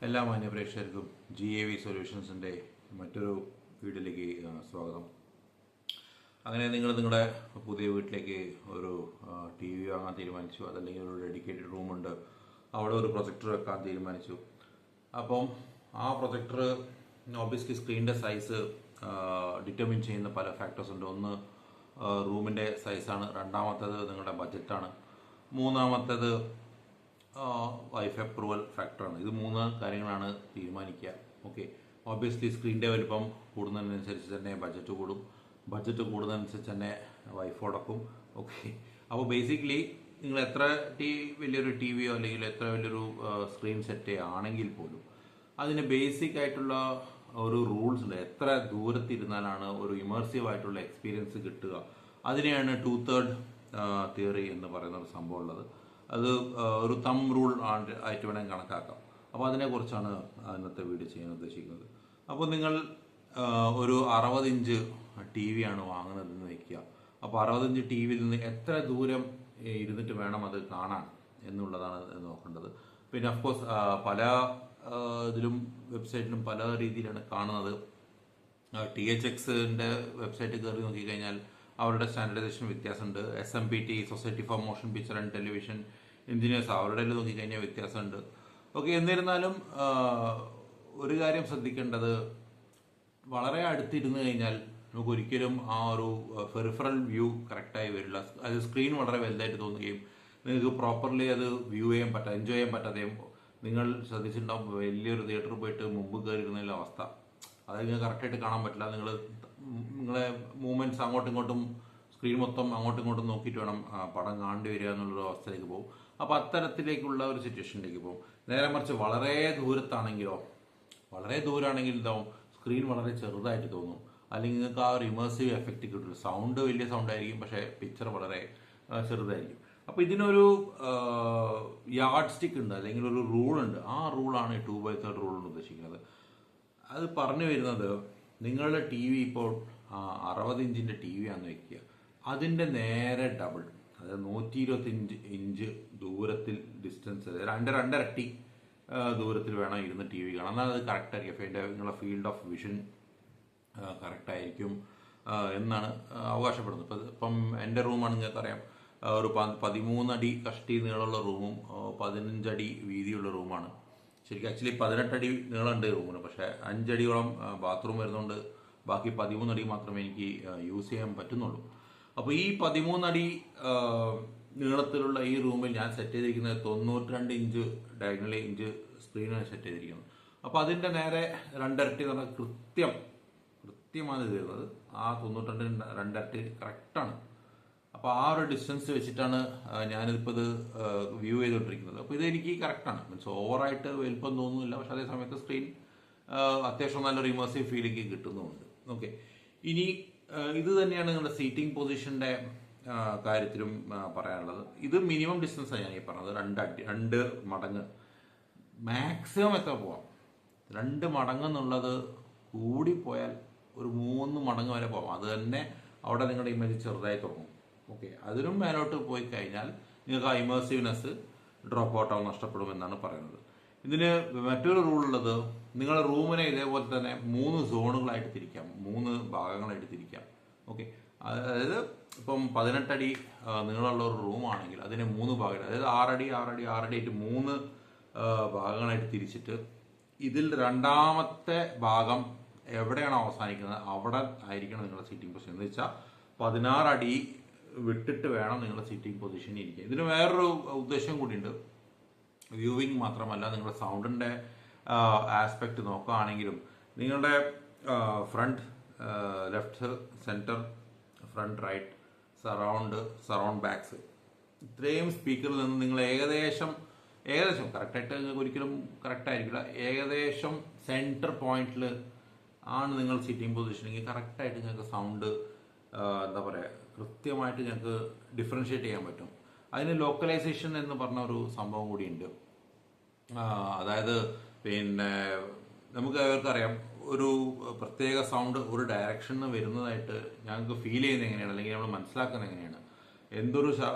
എല്ലാ മാന്യ പ്രേക്ഷകർക്കും GAV സൊല്യൂഷൻസിൻ്റെ മറ്റൊരു വീഡിയോയിലേക്ക് സ്വാഗതം. അങ്ങനെ നിങ്ങളുടെ പുതിയ വീട്ടിലേക്ക് ഒരു TV വാങ്ങാൻ തീരുമാനിച്ചു. അതല്ലെങ്കിൽ ഒരു ഡെഡിക്കേറ്റഡ് റൂമുണ്ട്, അവിടെ ഒരു പ്രൊജക്ടർ വെക്കാൻ തീരുമാനിച്ചു. അപ്പം ആ പ്രൊജക്ടർ ഒബ്വിയസ്ലി സ്ക്രീനിൻ്റെ സൈസ് ഡിറ്റർമിൻ ചെയ്യുന്ന പല ഫാക്ടേഴ്സ് ഉണ്ട്. ഒന്ന് റൂമിൻ്റെ സൈസാണ്, രണ്ടാമത്തേത് നിങ്ങളുടെ ബഡ്ജറ്റാണ്, മൂന്നാമത്തേത് വൈഫൈ അപ്രൂവൽ ഫാക്ടറാണ്. ഇത് മൂന്ന് കാര്യങ്ങളാണ് തീരുമാനിക്കുക. ഓക്കെ, ഓബ്വിയസ്ലി സ്ക്രീനിൻ്റെ വലിപ്പം കൂടുന്നതിനനുസരിച്ച് തന്നെ ബഡ്ജറ്റ് കൂടും, ബഡ്ജറ്റ് കൂടുന്നതനുസരിച്ച് തന്നെ വൈഫ് അടക്കും. ഓക്കെ, അപ്പോൾ ബേസിക്കലി നിങ്ങൾ എത്ര വലിയൊരു TVയോ അല്ലെങ്കിൽ എത്ര വലിയൊരു സ്ക്രീൻ സെറ്റ് ആണെങ്കിൽ പോലും അതിന് ബേസിക് ആയിട്ടുള്ള ഒരു റൂൾസ് ഉണ്ട്. എത്ര ദൂരത്തിരുന്നാലാണ് ഒരു ഇമേഴ്സീവ് ആയിട്ടുള്ള എക്സ്പീരിയൻസ് കിട്ടുക, അതിനെയാണ് 2/3 തിയറി എന്ന് പറയുന്ന ഒരു സംഭവം ഉള്ളത്. അത് ഒരു റൂൾ ആയിട്ട് വേണമെങ്കിൽ കണക്കാക്കാം. അപ്പോൾ അതിനെക്കുറിച്ചാണ് ഇന്നത്തെ വീഡിയോ ചെയ്യാൻ ഉദ്ദേശിക്കുന്നത്. അപ്പോൾ നിങ്ങൾ ഒരു 60 ഇഞ്ച് TV ആണ് വാങ്ങുന്നതെന്ന് വയ്ക്കുക. അപ്പോൾ 60 ഇഞ്ച് TVയിൽ നിന്ന് എത്ര ദൂരം ഇരുന്നിട്ട് വേണം അത് കാണാൻ എന്നുള്ളതാണ് നോക്കേണ്ടത്. പിന്നെ അഫ്കോഴ്സ് പല ഇതിലും വെബ്സൈറ്റിലും പല രീതിയിലാണ് കാണുന്നത്. THXന്റെ വെബ്സൈറ്റ് കയറി നോക്കിക്കഴിഞ്ഞാൽ അവരുടെ സ്റ്റാൻഡർഡൈസേഷൻ വ്യത്യാസമുണ്ട്. SMPT society for motion picture and television engineers അവരുടെ നോക്കിക്കഴിഞ്ഞാൽ വ്യത്യാസമുണ്ട്. ഓക്കെ, എന്നിരുന്നാലും ഒരു കാര്യം ശ്രദ്ധിക്കേണ്ടത്, വളരെ അടുത്തിരുന്ന് കഴിഞ്ഞാൽ നമുക്ക് ഒരിക്കലും ആ ഒരു പെറിഫറൽ വ്യൂ കറക്റ്റായി വരില്ല. അത് സ്ക്രീൻ വളരെ വലുതായിട്ട് തോന്നുകയും നിങ്ങൾക്ക് പ്രോപ്പർലി അത് വ്യൂ ചെയ്യാൻ എൻജോയ് ചെയ്യാൻ പറ്റാതെയും നിങ്ങൾ ശ്രദ്ധിച്ചിട്ടുണ്ടാവും. വലിയൊരു തിയേറ്ററിൽ പോയിട്ട് മുമ്പ് കയറിയിരുന്നതിൻ്റെ അവസ്ഥ, അത് നിങ്ങൾക്ക് കറക്റ്റായിട്ട് കാണാൻ പറ്റില്ല. നിങ്ങളെ മൂവ്മെൻറ്റ്സ് അങ്ങോട്ടും ഇങ്ങോട്ടും സ്ക്രീൻ മൊത്തം അങ്ങോട്ടും ഇങ്ങോട്ടും നോക്കിയിട്ട് വേണം പടം കാണേണ്ടി വരിക എന്നുള്ളൊരു അവസ്ഥയിലേക്ക് പോകും. അപ്പോൾ അത്തരത്തിലേക്കുള്ള ഒരു സിറ്റുവേഷനിലേക്ക് പോകും. നേരെ മറിച്ച് വളരെ ദൂരാണെങ്കിൽ എന്താവും, സ്ക്രീൻ വളരെ ചെറുതായിട്ട് തോന്നും, അല്ലെങ്കിൽ നിങ്ങൾക്ക് ആ ഒരു ഇമേഴ്സീവ് എഫക്റ്റ് കിട്ടില്ല. സൗണ്ട് വലിയ സൗണ്ട് ആയിരിക്കും, പക്ഷേ പിക്ചർ വളരെ ചെറുതായിരിക്കും. അപ്പോൾ ഇതിനൊരു യാർഡ് സ്റ്റിക്ക് ഉണ്ട്, അല്ലെങ്കിൽ ഒരു റൂളുണ്ട്. ആ റൂളാണ് 2/3 റൂൾ എന്ന് ഉദ്ദേശിക്കുന്നത്. അത് പറഞ്ഞു വരുന്നത്, നിങ്ങളുടെ TV ഇപ്പോൾ 60 ഇഞ്ചിൻ്റെ TV ആണെന്ന് വയ്ക്കുക, അതിൻ്റെ നേരെ ഡബിൾ, അതായത് 125 ഇഞ്ച് ദൂരത്തിൽ ഡിസ്റ്റൻസ്, രണ്ടരട്ടി ദൂരത്തിൽ വേണം ഇരുന്ന് TV കാണാം. എന്നാൽ അത് കറക്റ്റ് ആയിരിക്കും. അതിൻ്റെ നിങ്ങളുടെ ഫീൽഡ് ഓഫ് വിഷൻ കറക്റ്റ് ആയിരിക്കും എന്നാണ് അവകാശപ്പെടുന്നത്. ഇപ്പം എൻ്റെ റൂമാണ് നിങ്ങൾക്കറിയാം, ഒരു 13 അടി കഷ്ടി നീളമുള്ള റൂമും 15 അടി വീതിയുള്ള റൂമാണ്. ശരിക്കും ആക്ച്വലി 18 അടി നീളമുണ്ട് റൂമിന്, പക്ഷേ 5 അടിയോളം ബാത്റൂം വരുന്നതുകൊണ്ട് ബാക്കി 13 അടി മാത്രമേ എനിക്ക് യൂസ് ചെയ്യാൻ പറ്റുന്നുള്ളൂ. അപ്പോൾ ഈ 13 അടി നീളത്തിലുള്ള ഈ റൂമിൽ ഞാൻ സെറ്റ് ചെയ്തിരിക്കുന്നത് 92 ഇഞ്ച് ഡയഗണലി ഇഞ്ച് സ്ക്രീനാണ് സെറ്റ് ചെയ്തിരിക്കുന്നത്. അപ്പോൾ അതിൻ്റെ നേരെ രണ്ടരട്ടി എന്ന് പറഞ്ഞാൽ കൃത്യമാണ് ഇത് വരുന്നത്. ആ 92 രണ്ടരട്ടി കറക്റ്റാണ്. അപ്പോൾ ആ ഒരു ഡിസ്റ്റൻസ് വെച്ചിട്ടാണ് ഞാനിപ്പോൾ ഇത് വ്യൂ ചെയ്തുകൊണ്ടിരിക്കുന്നത്. അപ്പോൾ ഇതെനിക്ക് കറക്റ്റാണ്. മീൻസ് ഓവറായിട്ട് വലിപ്പം തോന്നുന്നില്ല, പക്ഷെ അതേ സമയത്ത് സ്ക്രീൻ അത്യാവശ്യം നല്ലൊരു ഇമേഴ്സീവ് ഫീലിംഗ് കിട്ടുന്നുമുണ്ട്. ഓക്കെ, ഇനി ഇത് തന്നെയാണ് നിങ്ങളുടെ സീറ്റിംഗ് പൊസിഷൻ്റെ കാര്യത്തിലും പറയാനുള്ളത്. ഇത് മിനിമം ഡിസ്റ്റൻസാണ് ഞാൻ ഈ പറഞ്ഞത്. 2 മടങ്ങ് മാക്സിമം എത്ര പോവാം. 2 മടങ്ങ് എന്നുള്ളത് കൂടിപ്പോയാൽ ഒരു 3 മടങ്ങ് വരെ പോകാം. അത് തന്നെ അവിടെ നിങ്ങളുടെ ഇമേജ് ചെറുതായി തുടങ്ങും. ഓക്കെ, അതിനും മേലോട്ട് പോയി കഴിഞ്ഞാൽ നിങ്ങൾക്ക് ആ ഇമേഴ്സീവ്നെസ് ഡ്രോപ്പ് ഔട്ടാവും, നഷ്ടപ്പെടുമെന്നാണ് പറയുന്നത്. ഇതിന് മറ്റൊരു റൂൾ ഉള്ളത്, നിങ്ങളുടെ റൂമിനെ ഇതേപോലെ തന്നെ 3 സോണുകളായിട്ട് തിരിക്കാം, 3 ഭാഗങ്ങളായിട്ട് തിരിക്കാം. ഓക്കെ, അതായത് ഇപ്പം 18 അടി നീളമുള്ള ഒരു റൂമാണെങ്കിൽ അതിനെ 3 ഭാഗം, അതായത് 6 അടി ആയിട്ട് 3 ഭാഗങ്ങളായിട്ട് തിരിച്ചിട്ട് ഇതിൽ രണ്ടാമത്തെ ഭാഗം എവിടെയാണോ അവസാനിക്കുന്നത് അവിടെ ആയിരിക്കണം നിങ്ങളുടെ സീറ്റിംഗ് പൊസിഷൻ. എന്ന് വെച്ചാൽ 16 അടി വിട്ടിട്ട് വേണം നിങ്ങളുടെ സീറ്റിംഗ് പൊസിഷനിൽ ഇരിക്കുക. ഇതിന് വേറൊരു ഉദ്ദേശം കൂടിയുണ്ട്. വ്യൂവിങ് മാത്രമല്ല, നിങ്ങളുടെ സൗണ്ടിൻ്റെ ആസ്പെക്റ്റ് നോക്കുകയാണെങ്കിലും നിങ്ങളുടെ front, left, centre, front, right, surround backs, ഇത്രയും സ്പീക്കറിൽ നിന്ന് നിങ്ങൾ ഏകദേശം കറക്റ്റായിട്ട് ഒരിക്കലും കറക്റ്റ് ആയിരിക്കില്ല, ഏകദേശം സെൻറ്റർ പോയിന്റിൽ ആണ് നിങ്ങൾ സീറ്റിംഗ് പൊസിഷനെങ്കിൽ കറക്റ്റായിട്ട് നിങ്ങൾക്ക് സൗണ്ട് എന്താ പറയുക, കൃത്യമായിട്ട് ഞങ്ങൾക്ക് ഡിഫറൻഷ്യേറ്റ് ചെയ്യാൻ പറ്റും. അതിന് ലോക്കലൈസേഷൻ എന്ന് പറഞ്ഞ ഒരു സംഭവം കൂടിയുണ്ട്. അതായത് പിന്നെ നമുക്ക് അവർക്കറിയാം, ഒരു പ്രത്യേക സൗണ്ട് ഒരു ഡയറക്ഷനിൽ വരുന്നതായിട്ട് ഞങ്ങൾക്ക് ഫീൽ ചെയ്യുന്നത് എങ്ങനെയാണ്, അല്ലെങ്കിൽ നമ്മൾ മനസ്സിലാക്കുന്നത് എങ്ങനെയാണ്. എന്തൊരു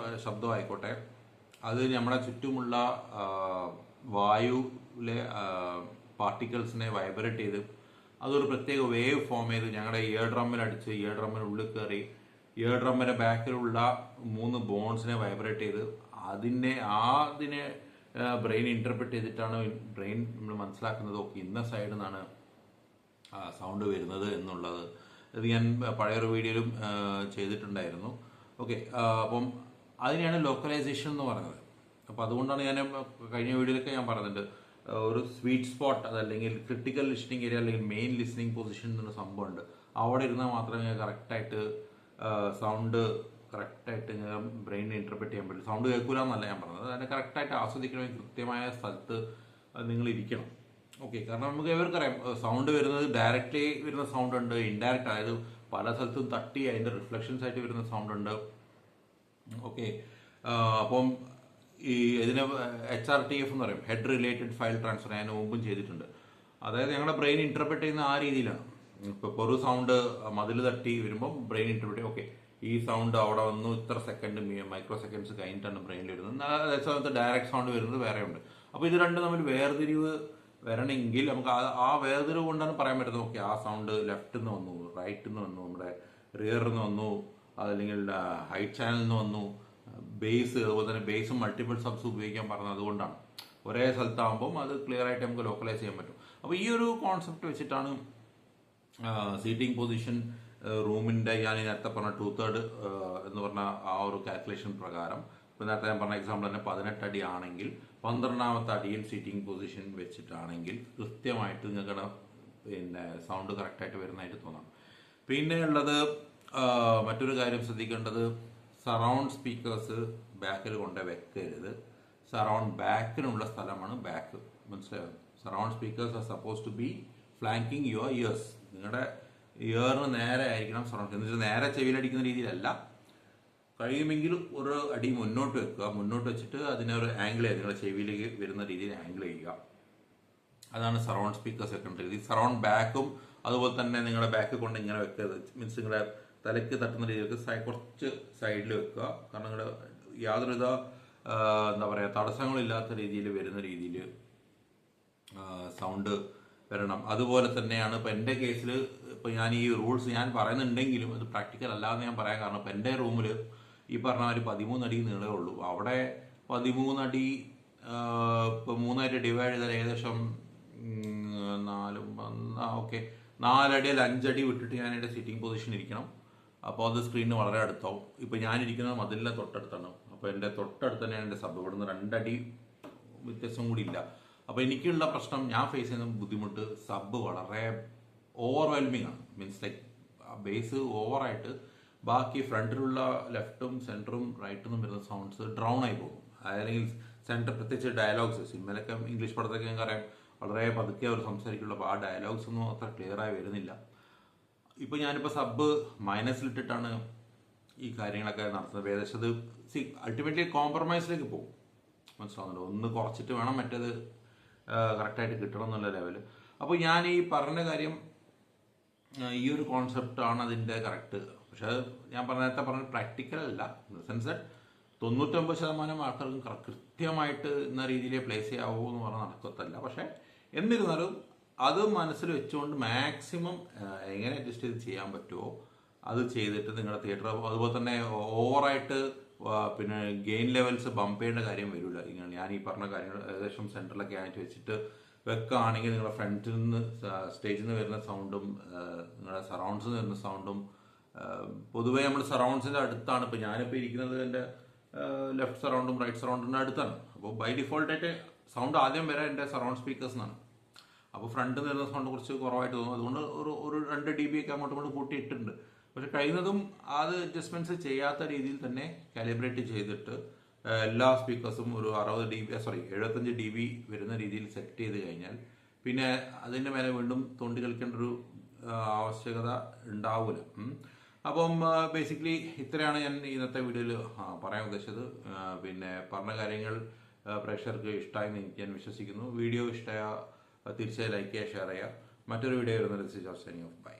ശബ്ദമായിക്കോട്ടെ, അത് നമ്മുടെ ചുറ്റുമുള്ള വായു സൗണ്ടിലെ പാർട്ടിക്കിൾസിനെ വൈബ്രേറ്റ് ചെയ്ത് അതൊരു പ്രത്യേക വേവ് ഫോം ചെയ്ത് ഞങ്ങളുടെ ഇയർ ഡ്രമ്മിൽ അടിച്ച് ഇയർ ഡ്രമ്മിനുള്ളിൽ കയറി ഇയർ ഡ്രമ്മിന്റെ ബാക്കിലുള്ള 3 ബോൺസിനെ വൈബ്രേറ്റ് ചെയ്ത് അതിനെ ബ്രെയിൻ ഇന്റർപ്രറ്റ് ചെയ്തിട്ടാണ് ബ്രെയിൻ നമ്മൾ മനസ്സിലാക്കുന്നത് ഓക്കെ ഇന്ന സൈഡിൽ നിന്നാണ് സൗണ്ട് വരുന്നത് എന്നുള്ളത്. ഇത് ഞാൻ പഴയൊരു വീഡിയോയിലും ചെയ്തിട്ടുണ്ടായിരുന്നു. ഓക്കെ, അപ്പം അതിനെയാണ് ലോക്കലൈസേഷൻ എന്ന് പറയുന്നത്. അപ്പോൾ അതുകൊണ്ടാണ് ഞാൻ കഴിഞ്ഞ വീഡിയോയിലൊക്കെ ഞാൻ പറഞ്ഞിട്ടുണ്ട് ഒരു സ്വീറ്റ് സ്പോട്ട് അതല്ലെങ്കിൽ ക്രിട്ടിക്കൽ ലിസ്ണിംഗ് ഏരിയ അല്ലെങ്കിൽ മെയിൻ ലിസ്ണിംഗ് പൊസിഷൻ എന്നൊരു സംഭവമുണ്ട്. അവിടെ ഇരുന്നാൽ മാത്രമേ കറക്റ്റായിട്ട് സൗണ്ട് കറക്റ്റായിട്ട് ബ്രെയിനിനെ ഇന്റർപ്രറ്റ് ചെയ്യാൻ പറ്റും. സൗണ്ട് കേൾക്കൂല എന്നല്ല ഞാൻ പറഞ്ഞത്, അതിനെ കറക്റ്റായിട്ട് ആസ്വദിക്കണമെങ്കിൽ കൃത്യമായ സ്ഥലത്ത് നിങ്ങൾ ഇരിക്കണം. ഓക്കെ, കാരണം നമുക്ക് എവർക്കറിയാം സൗണ്ട് വരുന്നത് ഡയറക്റ്റ്ലി വരുന്ന സൗണ്ട് ഉണ്ട്, ഇൻഡയറക്റ്റ് അതായത് പല സ്ഥലത്തും തട്ടി അതിൻ്റെ റിഫ്ലക്ഷൻസ് ആയിട്ട് വരുന്ന സൗണ്ട് ഉണ്ട്. ഓക്കെ, അപ്പം ഈ ഇതിന് HRTF എന്ന് പറയും, ഹെഡ് റിലേറ്റഡ് ഫയൽ ട്രാൻസ്ഫർ, ഞാൻ മുമ്പും ചെയ്തിട്ടുണ്ട്. അതായത് ഞങ്ങളുടെ ബ്രെയിൻ ഇന്റർപ്രറ്റ് ചെയ്യുന്ന ആ രീതിയിലാണ്. ഇപ്പോൾ ഒരു സൗണ്ട് മതിൽ തട്ടി വരുമ്പോൾ ബ്രെയിൻ ഇന്റർപ്രറ്റ് ഓക്കെ ഈ സൗണ്ട് അവിടെ വന്നു ഇത്ര സെക്കൻഡ് മൈക്രോ സെക്കൻഡ്സ് കഴിഞ്ഞിട്ടാണ് ബ്രെയിനിൽ വരുന്നത്. അതേ സമയത്ത് ഡയറക്റ്റ് സൗണ്ട് വരുന്നത് വേറെ ഉണ്ട്. അപ്പോൾ ഇത് രണ്ടും തമ്മിൽ വേർതിരിവ് വരണമെങ്കിൽ നമുക്ക് ആ വേർതിരിവ് കൊണ്ടാണ് പറയാൻ പറ്റുന്നത് ഓക്കെ ആ സൗണ്ട് ലെഫ്റ്റിൽ നിന്ന് വന്നു, റൈറ്റിൽ നിന്ന് വന്നു, നമ്മുടെ റിയറിൽ നിന്ന് വന്നു, അതല്ലെങ്കിൽ ഹൈറ്റ് ചാനലിൽ നിന്ന് വന്നു, ബേസ് അതുപോലെ തന്നെ ബേസും മൾട്ടിപ്പിൾ സബ്സ് ഉപയോഗിക്കാൻ പറഞ്ഞത് അതുകൊണ്ടാണ്. ഒരേ സ്ഥലത്താകുമ്പം അത് ക്ലിയർ ആയിട്ട് നമുക്ക് ലോക്കലൈസ് ചെയ്യാൻ പറ്റും. അപ്പോൾ ഈ ഒരു കോൺസെപ്റ്റ് വെച്ചിട്ടാണ് സീറ്റിംഗ് പൊസിഷൻ റൂമിൻ്റെ ഞാൻ നേരത്തെ പറഞ്ഞ 2/3 എന്ന് പറഞ്ഞ ആ ഒരു കാൽക്കുലേഷൻ പ്രകാരം ഇപ്പം നേരത്തെ ഞാൻ പറഞ്ഞ എക്സാമ്പിൾ തന്നെ 18 അടി ആണെങ്കിൽ 12ാമത്തെ അടിയിൽ സീറ്റിംഗ് പൊസിഷൻ വെച്ചിട്ടാണെങ്കിൽ കൃത്യമായിട്ട് നിങ്ങളുടെ പിന്നെ സൗണ്ട് കറക്റ്റായിട്ട് വരുന്നതായിട്ട് തോന്നാം. പിന്നെ ഉള്ളത് മറ്റൊരു കാര്യം ശ്രദ്ധിക്കേണ്ടത് സറൗണ്ട് സ്പീക്കേഴ്സ് ബാക്കിൽ കൊണ്ട് വെക്കരുത്. സറൗണ്ട് ബാക്കിനുള്ള സ്ഥലമാണ് ബാക്ക്, മനസ്സിലായോ? Surround speakers are suppose to be flanking your ears. നിങ്ങളുടെ ഇയറിന് നേരെ ആയിരിക്കണം സറൗണ്ട്, എന്ന് വെച്ചാൽ നേരെ ചെവിയിലടിക്കുന്ന രീതിയിലല്ല. കഴിയുമെങ്കിൽ ഒരു അടി മുന്നോട്ട് വെക്കുക, മുന്നോട്ട് വെച്ചിട്ട് അതിനെ ഒരു ആംഗിൾ ചെയ്യുക, നിങ്ങളുടെ ചെവിയിലേക്ക് വരുന്ന രീതിയിൽ ആംഗിൾ ചെയ്യുക. അതാണ് സറൗണ്ട് സ്പീക്കേഴ്സ് വെക്കേണ്ട രീതി. സറൗണ്ട് ബാക്കും അതുപോലെ തന്നെ നിങ്ങളുടെ ബാക്ക് കൊണ്ട് ഇങ്ങനെ വെക്കരുത്, മീൻസ് നിങ്ങളുടെ തലയ്ക്ക് തട്ടുന്ന രീതിയിലേക്ക് കുറച്ച് സൈഡിൽ വെക്കുക. കാരണം നിങ്ങളുടെ യാതൊരുവിധ എന്താ പറയുക തടസ്സങ്ങളില്ലാത്ത രീതിയിൽ വരുന്ന രീതിയിൽ സൗണ്ട് വരണം. അതുപോലെ തന്നെയാണ് ഇപ്പം എൻ്റെ കേസിൽ ഇപ്പം ഞാൻ ഈ റൂൾസ് ഞാൻ പറയുന്നുണ്ടെങ്കിലും അത് പ്രാക്ടിക്കൽ അല്ലാന്ന് ഞാൻ പറയാൻ കാരണം ഇപ്പം എൻ്റെ റൂമിൽ ഈ പറഞ്ഞ ഒരു 13 അടി നീളമേ ഉള്ളൂ. അവിടെ 13 അടി ഇപ്പം 3ആയിട്ട് ഡിവൈഡ് ചെയ്താൽ ഏകദേശം 4 അടി അല്ല 5 അടി വിട്ടിട്ട് ഞാൻ എൻ്റെ സിറ്റിംഗ് പൊസിഷൻ ഇരിക്കണം. അപ്പോൾ അത് സ്ക്രീനിന് വളരെ അടുത്താവും. ഇപ്പം ഞാനിരിക്കുന്നത് മതിലിൻ്റെ തൊട്ടടുത്താണ്. അപ്പോൾ എൻ്റെ തൊട്ടടുത്ത് തന്നെയാണ് എൻ്റെ സബ്, ഇവിടുന്ന് 2 അടി വ്യത്യാസം കൂടി ഇല്ല. അപ്പോൾ എനിക്കുള്ള പ്രശ്നം, ഞാൻ ഫേസ് ചെയ്യുന്ന ബുദ്ധിമുട്ട് സബ് വളരെ ഓവർവെൽമിംഗ് ആണ്. മീൻസ് ലൈക്ക് ബേസ് ഓവറായിട്ട് ബാക്കി ഫ്രണ്ടിലുള്ള ലെഫ്റ്റും സെൻറ്ററും റൈറ്റും വരുന്ന സൗണ്ട്സ് ഡ്രൗൺ ആയി പോകും. അല്ലെങ്കിൽ സെൻറ്റർ പ്രത്യേകിച്ച് ഡയലോഗ്സ് സിനിമയിലൊക്കെ ഇംഗ്ലീഷ് പടത്തൊക്കെ ഞങ്ങൾക്കറിയാം വളരെ പതുക്കെ അവർ സംസാരിക്കുള്ളൂ. അപ്പോൾ ആ ഡയലോഗ്സ് ഒന്നും അത്ര ക്ലിയർ ആയി വരുന്നില്ല. ഇപ്പോൾ ഞാനിപ്പോൾ സബ് മൈനസിലിട്ടിട്ടാണ് ഈ കാര്യങ്ങളൊക്കെ നടത്തുന്നത്. ഏകദേശം അത് അൾട്ടിമേറ്റ്ലി കോംപ്രമൈസിലേക്ക് പോകും, മനസ്സിലാവുന്നുണ്ടോ? ഒന്ന് കുറച്ചിട്ട് വേണം മറ്റേത് കറക്റ്റായിട്ട് കിട്ടണം എന്നുള്ള ലെവല്. അപ്പോൾ ഞാൻ ഈ പറഞ്ഞ കാര്യം ഈ ഒരു കോൺസെപ്റ്റാണ് അതിൻ്റെ കറക്റ്റ്. പക്ഷെ ഞാൻ നേരത്തെ പറഞ്ഞ പ്രാക്ടിക്കൽ അല്ല, ഇൻ ദ സെൻസ് ദാറ്റ് 99% ആൾക്കാർക്കും കൃത്യമായിട്ട് ഇന്ന രീതിയിൽ പ്ലേസ് ചെയ്യാവൂ എന്ന് പറഞ്ഞാൽ നടക്കത്തല്ല. പക്ഷെ എന്നിരുന്നാലും അത് മനസ്സിൽ വെച്ചുകൊണ്ട് മാക്സിമം എങ്ങനെ അഡ്ജസ്റ്റ് ചെയ്ത് ചെയ്യാൻ പറ്റുമോ അത് ചെയ്തിട്ട് നിങ്ങളുടെ തിയേറ്റർ, അതുപോലെ തന്നെ ഓവറായിട്ട് പിന്നെ ഗെയിൻ ലെവൽസ് ബംപ് ചെയ്യേണ്ട കാര്യം വരില്ല. ഞാൻ ഈ പറഞ്ഞ കാര്യങ്ങൾ ഏകദേശം സെൻറ്ററിലൊക്കെ ആയിട്ട് വെച്ചിട്ട് വെക്കുകയാണെങ്കിൽ നിങ്ങളുടെ ഫ്രണ്ടിൽ നിന്ന് സ്റ്റേജിൽ നിന്ന് വരുന്ന സൗണ്ടും നിങ്ങളുടെ സറൗണ്ട്സിൽ നിന്ന് വരുന്ന സൗണ്ടും പൊതുവേ നമ്മൾ സറൗണ്ട്സിൻ്റെ അടുത്താണ്. ഇപ്പോൾ ഞാനിപ്പോൾ ഇരിക്കുന്നത് എൻ്റെ ലെഫ്റ്റ് സറൗണ്ടും റൈറ്റ് സറൗണ്ടിൻ്റെ അടുത്താണ്. അപ്പോൾ ബൈ ഡിഫോൾട്ടായിട്ട് സൗണ്ട് ആദ്യം വരെ എൻ്റെ സറൗണ്ട് സ്പീക്കേഴ്സ് എന്നാണ്. അപ്പോൾ ഫ്രണ്ടിൽ നിന്ന് വരുന്ന സൗണ്ട് കുറച്ച് കുറവായിട്ട് തോന്നും. അതുകൊണ്ട് ഒരു 2 dB ഒക്കെ അങ്ങോട്ടും കൂട്ടിയിട്ടുണ്ട്. പക്ഷെ കഴിയുന്നതും അത് അഡ്ജസ്റ്റ്മെൻറ്റ്സ് ചെയ്യാത്ത രീതിയിൽ തന്നെ കാലിബ്രേറ്റ് ചെയ്തിട്ട് എല്ലാ സ്പീക്കേഴ്സും ഒരു 75 dB വരുന്ന രീതിയിൽ സെറ്റ് ചെയ്ത് കഴിഞ്ഞാൽ പിന്നെ അതിൻ്റെ മേലെ വീണ്ടും തൊണ്ടി കളിക്കേണ്ട ഒരു ആവശ്യകത ഉണ്ടാവില്ല. അപ്പം ബേസിക്കലി ഇത്രയാണ് ഞാൻ ഇന്നത്തെ വീഡിയോയിൽ പറയാൻ ഉദ്ദേശിച്ചത്. പിന്നെ പറഞ്ഞ കാര്യങ്ങൾ പ്രേക്ഷകർക്ക് ഇഷ്ടമായെന്ന് ഞാൻ വിശ്വസിക്കുന്നു. വീഡിയോ ഇഷ്ടമായ തീർച്ചയായും ലൈക്ക് ചെയ്യുക, ഷെയർ ചെയ്യുക. മറ്റൊരു വീഡിയോ വരുന്നത് ബൈ.